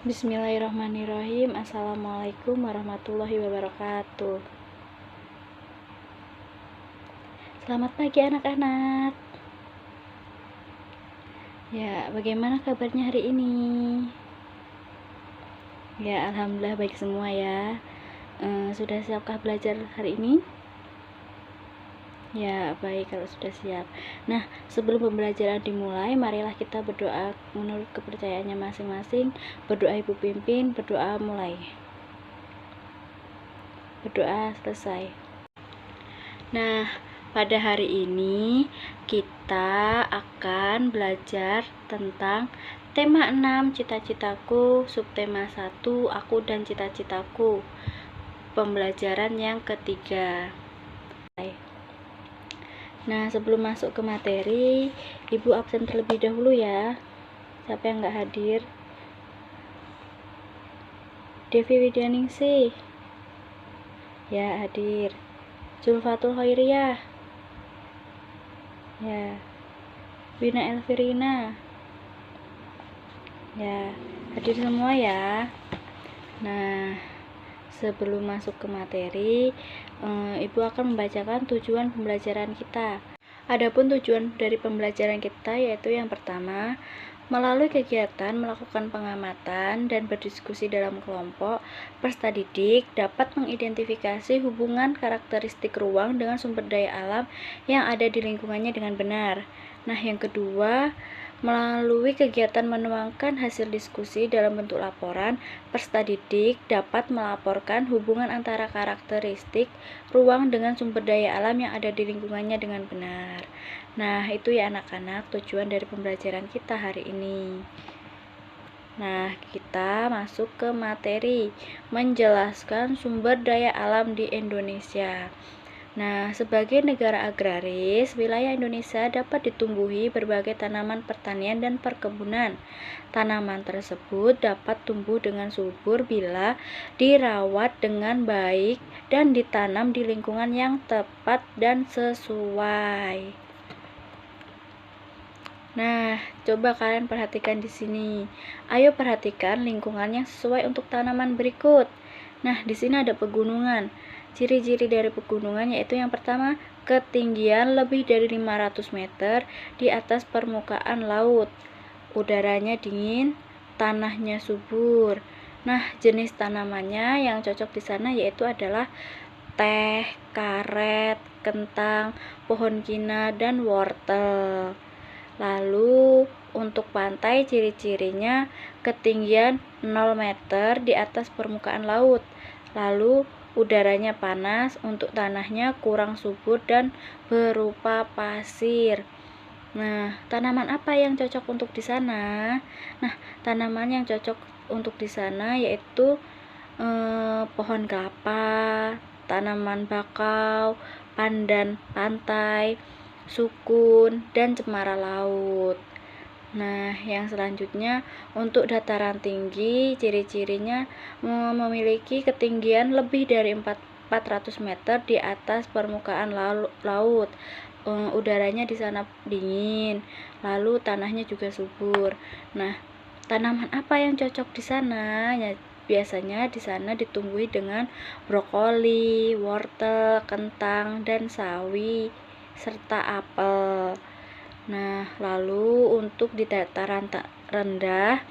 Bismillahirrahmanirrahim. Assalamualaikum warahmatullahi wabarakatuh. Selamat pagi anak-anak. Ya, bagaimana kabarnya hari ini? Ya, alhamdulillah baik semua ya. Sudah siapkah belajar hari ini? Ya, baik kalau sudah siap. Nah, sebelum pembelajaran dimulai, marilah kita berdoa menurut kepercayaannya masing-masing. Berdoa Ibu Pimpin, berdoa mulai. Berdoa selesai. Nah, pada hari ini kita akan belajar tentang tema 6, cita-citaku, subtema 1, aku dan cita-citaku. Pembelajaran yang ketiga. Nah, sebelum masuk ke materi, Ibu absen terlebih dahulu ya. Siapa yang nggak hadir? Devi Widyaningsih. Ya, hadir. Zulfatul Khairiyah. Ya. Wina Elvirina. Ya, hadir semua ya. Nah, sebelum masuk ke materi, Ibu akan membacakan tujuan pembelajaran kita. Adapun tujuan dari pembelajaran kita yaitu yang pertama, melalui kegiatan melakukan pengamatan dan berdiskusi dalam kelompok, peserta didik dapat mengidentifikasi hubungan karakteristik ruang dengan sumber daya alam yang ada di lingkungannya dengan benar. Nah, yang kedua, melalui kegiatan menuangkan hasil diskusi dalam bentuk laporan, peserta didik dapat melaporkan hubungan antara karakteristik ruang dengan sumber daya alam yang ada di lingkungannya dengan benar. Nah, itu ya anak-anak tujuan dari pembelajaran kita hari ini. Nah, kita masuk ke materi menjelaskan sumber daya alam di Indonesia. Nah, sebagai negara agraris, wilayah Indonesia dapat ditumbuhi berbagai tanaman pertanian dan perkebunan. Tanaman tersebut dapat tumbuh dengan subur bila dirawat dengan baik dan ditanam di lingkungan yang tepat dan sesuai. Nah, coba kalian perhatikan di sini. Ayo perhatikan lingkungan yang sesuai untuk tanaman berikut. Nah, di sini ada pegunungan. Ciri-ciri dari pegunungan yaitu yang pertama, ketinggian lebih dari 500 meter di atas permukaan laut. Udaranya dingin, tanahnya subur. Nah, jenis tanamannya yang cocok di sana yaitu adalah teh, karet, kentang, pohon kina, dan wortel. Lalu untuk pantai ciri-cirinya ketinggian 0 meter di atas permukaan laut. Lalu udaranya panas, untuk tanahnya kurang subur dan berupa pasir. Nah, tanaman apa yang cocok untuk di sana? Nah, tanaman yang cocok untuk di sana yaitu pohon kelapa, tanaman bakau, pandan pantai, sukun, dan cemara laut. Nah, yang selanjutnya untuk dataran tinggi, ciri-cirinya memiliki ketinggian lebih dari 400 meter di atas permukaan laut. Udaranya di sana dingin, lalu tanahnya juga subur. Nah, tanaman apa yang cocok di sana? Ya, biasanya di sana ditumbuhi dengan brokoli, wortel, kentang, dan sawi, serta apel. Nah, lalu untuk di dataran rendah,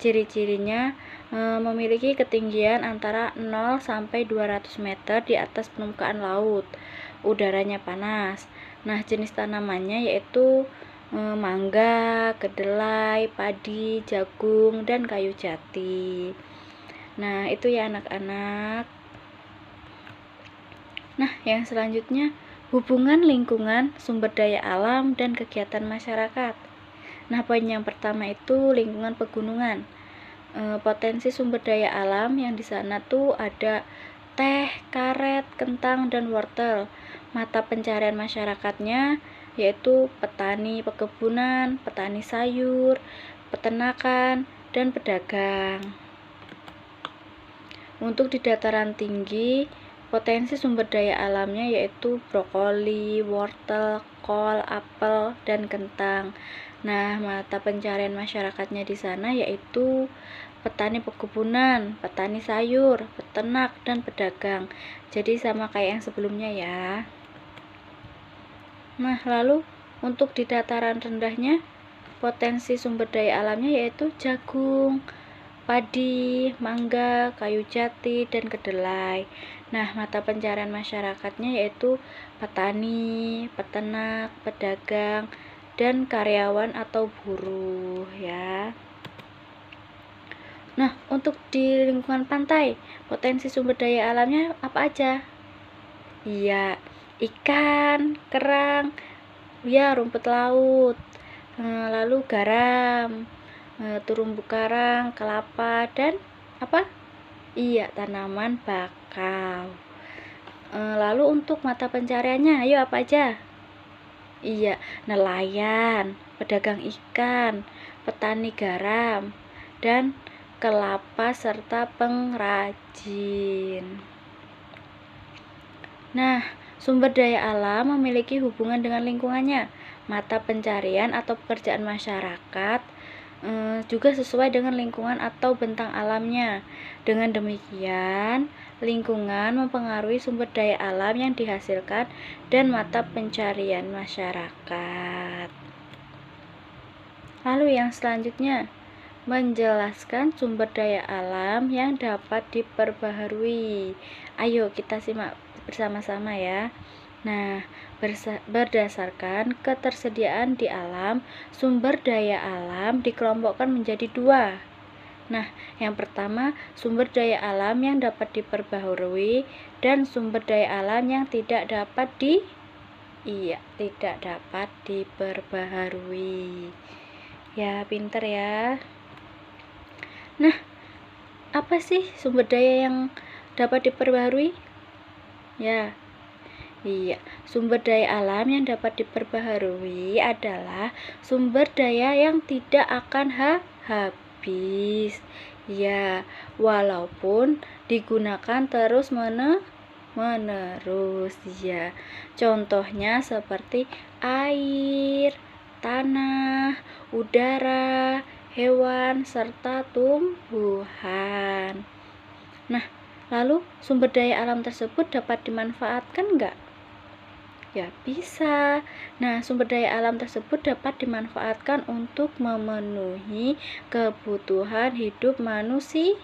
ciri-cirinya memiliki ketinggian antara 0 sampai 200 meter di atas permukaan laut. Udaranya panas. Nah, jenis tanamannya yaitu mangga, kedelai, padi, jagung, dan kayu jati. Nah, itu ya anak-anak. Nah, yang selanjutnya hubungan lingkungan, sumber daya alam, dan kegiatan masyarakat. Nah, poin yang pertama itu lingkungan pegunungan. Potensi sumber daya alam yang di sana tuh ada teh, karet, kentang, dan wortel. Mata pencarian masyarakatnya yaitu petani pekebunan, petani sayur, peternakan, dan pedagang. Untuk di dataran tinggi, potensi sumber daya alamnya yaitu brokoli, wortel, kol, apel, dan kentang. Nah, mata pencarian masyarakatnya di sana yaitu petani perkebunan, petani sayur, peternak, dan pedagang. Jadi sama kayak yang sebelumnya ya. Nah, lalu untuk di dataran rendahnya, potensi sumber daya alamnya yaitu jagung, padi, mangga, kayu jati, dan kedelai. Nah, mata pencarian masyarakatnya yaitu petani, peternak, pedagang, dan karyawan atau buruh ya. Nah, untuk di lingkungan pantai, potensi sumber daya alamnya apa aja? Iya, ikan, kerang, ya rumput laut, lalu garam, terumbu karang, kelapa, dan apa? Iya, tanaman bakau. Lalu untuk mata pencariannya, ayo apa aja? Iya, nelayan, pedagang ikan, petani garam, dan kelapa serta pengrajin. Nah, sumber daya alam memiliki hubungan dengan lingkungannya. Mata pencarian atau pekerjaan masyarakat juga sesuai dengan lingkungan atau bentang alamnya. Dengan demikian, lingkungan mempengaruhi sumber daya alam yang dihasilkan dan mata pencarian masyarakat. Lalu yang selanjutnya, menjelaskan sumber daya alam yang dapat diperbaharui. Ayo kita simak bersama-sama ya. Nah, berdasarkan ketersediaan di alam, sumber daya alam dikelompokkan menjadi dua. Nah, yang pertama, sumber daya alam yang dapat diperbaharui dan sumber daya alam yang tidak dapat diperbaharui. Ya, pinter ya. Nah, apa sih sumber daya yang dapat diperbaharui? Ya, iya, sumber daya alam yang dapat diperbaharui adalah sumber daya yang tidak akan habis. Ya, walaupun digunakan terus menerus. Ya, contohnya seperti air, tanah, udara, hewan, serta tumbuhan. Nah, lalu sumber daya alam tersebut dapat dimanfaatkan enggak? Ya, bisa. Nah, sumber daya alam tersebut dapat dimanfaatkan untuk memenuhi kebutuhan hidup manusia.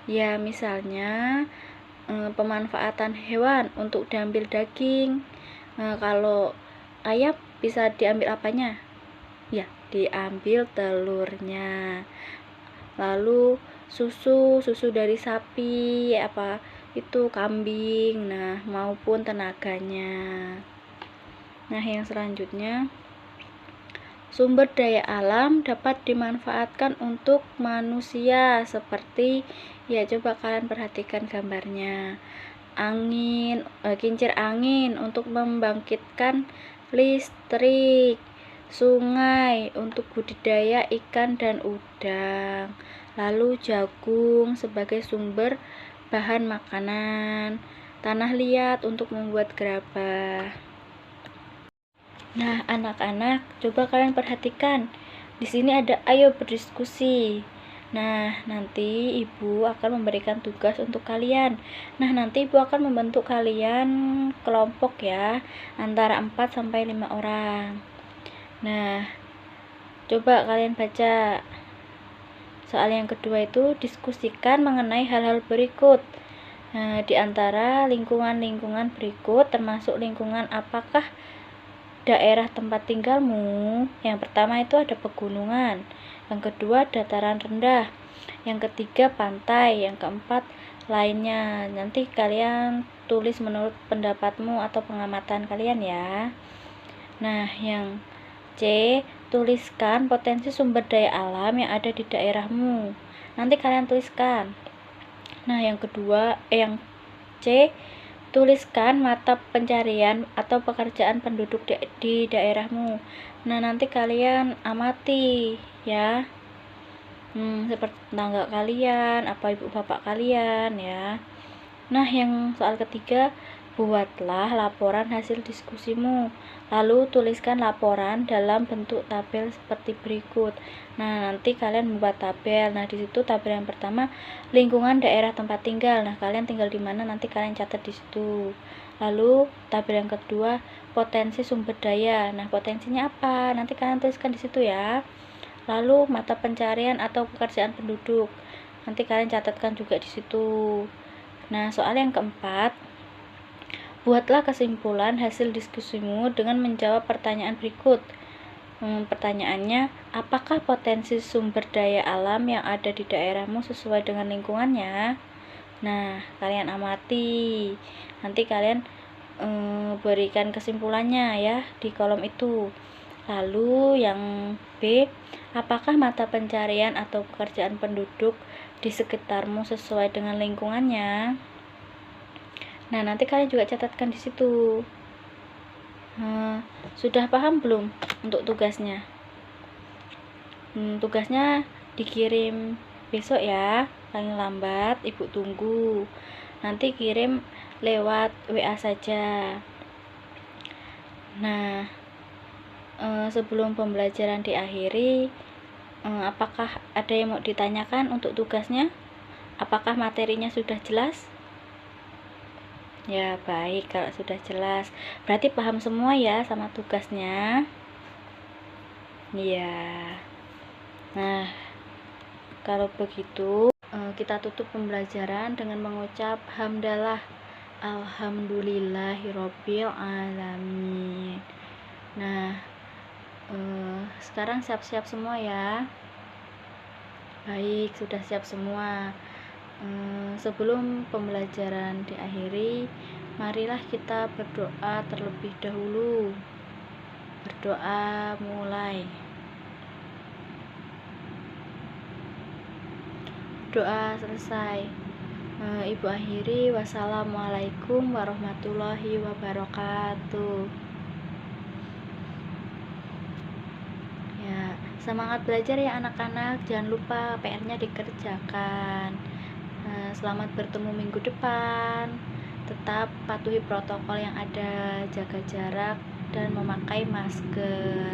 Ya, misalnya pemanfaatan hewan untuk diambil daging. Kalau ayam bisa diambil apanya? Ya, diambil telurnya. Lalu susu dari sapi, itu kambing, nah maupun tenaganya. Nah, yang selanjutnya, sumber daya alam dapat dimanfaatkan untuk manusia seperti, ya coba kalian perhatikan gambarnya. Kincir angin untuk membangkitkan listrik, sungai untuk budidaya ikan dan udang, lalu jagung sebagai sumber bahan makanan, tanah liat untuk membuat gerabah. Nah, anak-anak, coba kalian perhatikan. Di sini ada ayo berdiskusi. Nah, nanti Ibu akan memberikan tugas untuk kalian. Nah, nanti Ibu akan membentuk kalian kelompok ya, antara 4 sampai 5 orang. Nah, coba kalian baca. Soal yang kedua itu diskusikan mengenai hal-hal berikut. Nah, di antara lingkungan-lingkungan berikut termasuk lingkungan apakah daerah tempat tinggalmu? Yang pertama itu ada pegunungan, yang kedua dataran rendah, yang ketiga pantai, yang keempat lainnya. Nanti kalian tulis menurut pendapatmu atau pengamatan kalian ya. Nah, yang C, tuliskan potensi sumber daya alam yang ada di daerahmu. Nanti kalian tuliskan. Nah, yang C, tuliskan mata pencarian atau pekerjaan penduduk di daerahmu. Nah, nanti kalian amati ya. Seperti tetangga kalian, apa ibu bapak kalian ya. Nah, yang soal ketiga, Buatlah laporan hasil diskusimu, lalu tuliskan laporan dalam bentuk tabel seperti berikut. Nah, nanti kalian membuat tabel. Nah, di situ tabel yang pertama lingkungan daerah tempat tinggal. Nah, kalian tinggal di mana nanti kalian catat di situ. Lalu tabel yang kedua potensi sumber daya. Nah, potensinya apa? Nanti kalian tuliskan di situ ya. Lalu mata pencarian atau pekerjaan penduduk. Nanti kalian catatkan juga di situ. Nah, soal yang keempat, buatlah kesimpulan hasil diskusimu dengan menjawab pertanyaan berikut. Pertanyaannya, apakah potensi sumber daya alam yang ada di daerahmu sesuai dengan lingkungannya? Nah, kalian amati. Nanti kalian berikan kesimpulannya ya di kolom itu. Lalu yang B, apakah mata pencarian atau pekerjaan penduduk di sekitarmu sesuai dengan lingkungannya? Nah, nanti kalian juga catatkan di situ. Sudah paham belum untuk tugasnya? Tugasnya dikirim besok ya, paling lambat ibu tunggu. Nanti kirim lewat WA saja. Nah, sebelum pembelajaran diakhiri, apakah ada yang mau ditanyakan untuk tugasnya? Apakah materinya sudah jelas? Ya, baik, kalau sudah jelas berarti paham semua ya sama tugasnya. Iya. Nah, kalau begitu kita tutup pembelajaran dengan mengucap hamdalah alhamdulillahirobbil alamin. Nah, sekarang siap-siap semua ya. Baik, sudah siap semua. Sebelum pembelajaran diakhiri, marilah kita berdoa terlebih dahulu. Berdoa mulai. Doa selesai. Ibu akhiri, wassalamualaikum warahmatullahi wabarakatuh. Ya, semangat belajar ya anak-anak. Jangan lupa PR-nya dikerjakan. Selamat bertemu minggu depan. Tetap patuhi protokol yang ada, jaga jarak dan memakai masker.